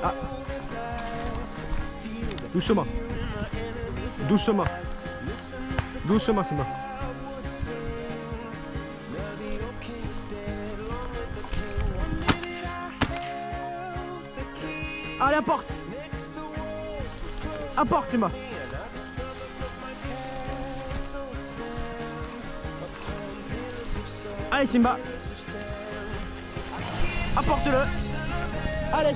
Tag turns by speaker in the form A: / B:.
A: Ah. Doucement. Doucement. Doucement, Simba. Allez, apporte. Apporte, Simba. Allez, Simba. Apporte-le. Allez.